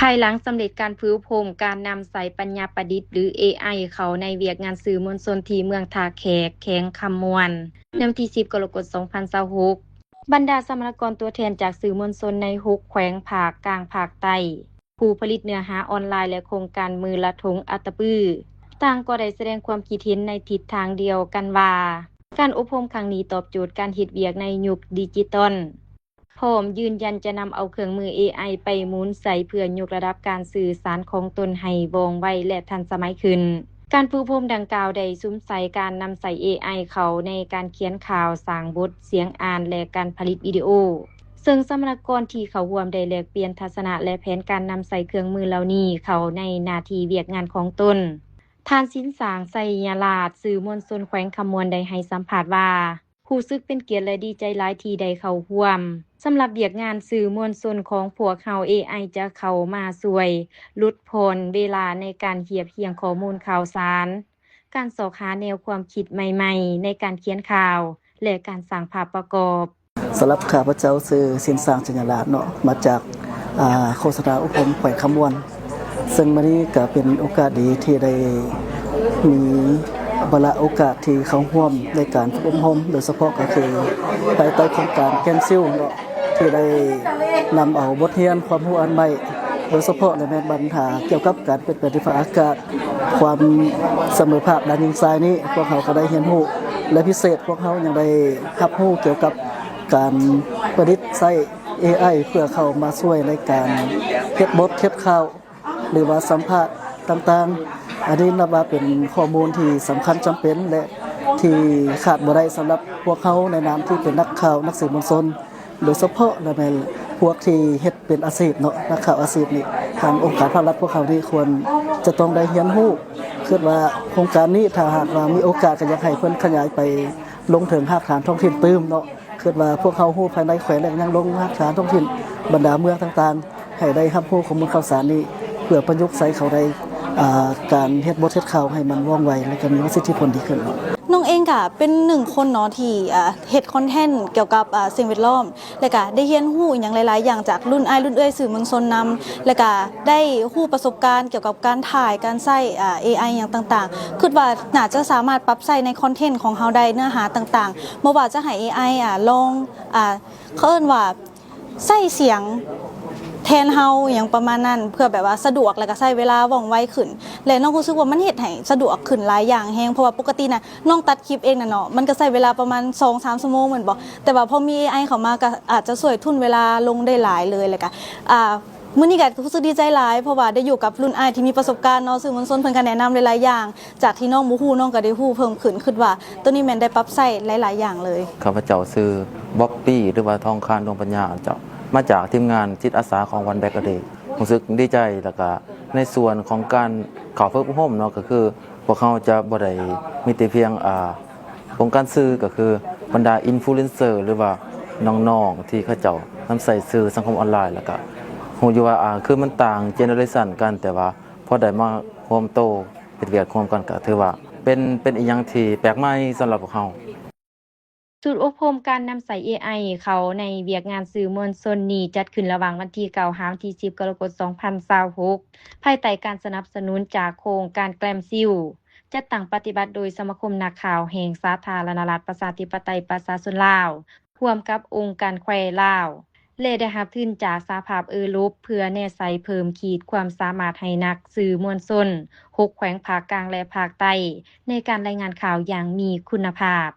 ายหลังสำเร็จการฟื้นฟูการนำสายปัญญาประดิษฐ์หรือ AI เข้าในเวียกงานสื่อมวลชนที่เมืองท่าแขกแขวงคำมวนในวันที่10กรกฎาคม2026บรรดาสมรกรตัวแทนจากสื่อมวลชนใน6แขวงภาคกลางภาคใต้ผู้ผลิตเนื้อหาออนไลน์และโครงการมือละทงอัตตปื้อต่างก็ได้แสดงความคิดเห็นในทิศทางเดียวกันว่าการอบรมครั้งนี้ตอบโจทย์การเฮ็ดเวียกในยุคดิจิทัล พร้อมยืนยันจะนำเอาเครื่องมือ AI ไปหมุนใส่เพื่อยกระดับการสื่อสารของตนให้ว่องไวและทันสมัยขึ้น การฝึกอบรมดังกล่าวได้สุมใส่การนำใส่ AI เข้าในการเขียนข่าวสร้างบทเสียงอ่านและการผลิตวิดีโอ ซึ่งสมรกรที่เข้าร่วมได้แลกเปลี่ยนทัศนะและแผนการนำใส่เครื่องมือเหล่านี้เข้าในหน้าที่เวียกงานของตนท่านสินสางไสยลาศสื่อมวลชนแขวงคำมวนได้ให้สัมภาษณ์ว่ารู้สึกเป็นเกียรติและดีใจหลายที่ได้เข้าร่วมสำหรับเวียกงานสื่อมวลชนของพวกเฮา AI จะเข้ามาช่วยลดพรเวลาในการเรียบเรียงข้อมูลข่าวสารการสอบหาแนวความคิดใหม่ๆในการเขียนข่าวและการสร้างภาพประกอบสำหรับข้าพเจ้าชื่อสินสางจัญญาลาภเนาะมาจากโฆษณาอุปมแขวงคำมวนซึ่งมื้อนี้ก็เป็นโอกาสดีที่ได้มีโอกาสที่เข้าร่วมในการอบรมโดยเฉพาะก็คือภายใต้โครงการแกนซิลเนาะที่ได้นำเอาบทเรียนความรู้อันใหม่โดยเฉพาะในแม่นปัญหาเกี่ยวกับการเปลี่ยนแปลงฟ้าอากาศความเสมอภาคด้านยิงทรายนี้พวกเขาก็ได้เรียนรู้และพิเศษพวกเขายังได้รับรู้เกี่ยวกับการประดิษฐ์ใช้ AI เพื่อเข้ามาช่วยในการเฮ็ดบทเฮ็ดข่าวหรือว่าสัมภาษณ์ต่างๆอันนี้นับว่าเป็นข้อมูลที่สำคัญจำเป็นและที่ขาดบ่ได้สำหรับพวกเขาในนามที่เป็นนักข่าวนักสื่อมวลชนโดยเฉพาะในพวกที่เฮ็ดเป็นอาชีพเนาะนักข่าวอาชีพนี่ทางองค์การภาครัฐพวกเขานี่ควรจะต้องได้เรียนรู้คิดว่าโครงการนี้ถ้าหากว่ามีโอกาสก็อยากให้เพิ่นขยายไปลงถึงภาคฐานท้องถิ่นตื้มเนาะคิดว่าพวกเขาฮู้ภายในแขวงและยังลงภาคฐานท้องถิ่นบรรดาเมืองต่างๆให้ได้รับรู้ข้อมูลข่าวสารนี้เพื่อประยุกต์ใช้เข้าในการเฮ็ดบทเฮ็ดข่าวให้มันว่องไวและก็มีประสิทธิผลดีขึ้นน้องเองค่ะเป็น1คนเนาะที่เฮ็ดคอนเทนต์เกี่ยวกับสิ่งแวดล้อมแล้วก็ได้เรียนรู้อย่างหลายๆอย่างจากรุ่นอ้ายรุ่นเอื้อยสื่อมวลชนนำแล้วก็ได้รู้ประสบการณ์เกี่ยวกับการถ่ายการใช้AI อย่างต่างๆคิดว่าน่าจะสามารถปรับใช้ในคอนเทนต์ของเฮาได้เนื้อหาต่างๆบ่ว่าจะให้ AI ลองเขาเอิ้นว่าใช้เสียงแทนเฮาอย่างประมาณนั้นเพื่อแบบว่าสะดวกแล้วก็ใช้เวลาว่องไวขึ้นและน้องรู้สึกว่ามันเฮ็ดให้สะดวกขึ้นหลายอย่างแฮงเพราะว่าปกติน่ะน้องตัดคลิปเองน่ะเนาะมันก็ใช้เวลาประมาณ 2-3 ชั่วโมงเหมือนบ่แต่ว่าพอมี AI เข้ามาก็อาจจะช่วยทุนเวลาลงได้หลายเลยแล้วก็มื้อนี้ก็รู้สึกดีใจหลายเพราะว่าได้อยู่กับรุ่นอ้ายที่มีประสบการณ์เนาะสื่อมวลชนเพิ่นก็แนะนำหลายๆอย่างจากที่น้องบ่ฮู้น้องก็ได้ฮู้เพิ่มขึ้นคิดว่าตัวนี้แม่นได้ปรับใช้หลายๆอย่างเลยข้าพเจ้าชื่อบ๊อบปี้หรือว่าทองคานดวงปัญญาเจ้ามาจากทีมงานจิตอาสาของวันแบกกระเดรู้สึกดีใจแล้วก็ในส่วนของการข่าวเพิ่มโฮมเนาะก็คือพวกเขาจะบ่ได้มีแต่เพียงองค์การสื่อก็คือบรรดาอินฟลูเอนเซอร์หรือว่าน้องๆที่เขาเจ้านำใส่สื่อสังคมออนไลน์แล้วก็ฮู้อยู่ว่าคือมันต่างเจเนอเรชันกันแต่ว่าพอได้มาร่วมโตเป็นเวียดร่วมกันก็ถือว่าเป็นอีหยังที่แปลกใหม่สำหรับพวกเขาศูนย์อบรมการนำใส่ AI เขาในเวียกงานสื่อมวลชนนี้จัดขึ้นระหว่างวันที่9 ถึงวันที่10 กรกฎาคม 2026ภายใต้การสนับสนุนจากโครงการแกลมซิลจัดตั้งปฏิบัติโดยสมาคมนักข่าวแห่งสาธารณรัฐประชาธิปไตยประชาชนลาวร่วมกับองค์การแควลาวและได้รับทุนจากสหภาพลบเพื่อแนวใส่เพิ่มขีดความสามารถให้นักสื่อมวลชน6แขวงภาคกลางและภาคใต้ในการรายงานข่าวอย่างมีคุณภาพ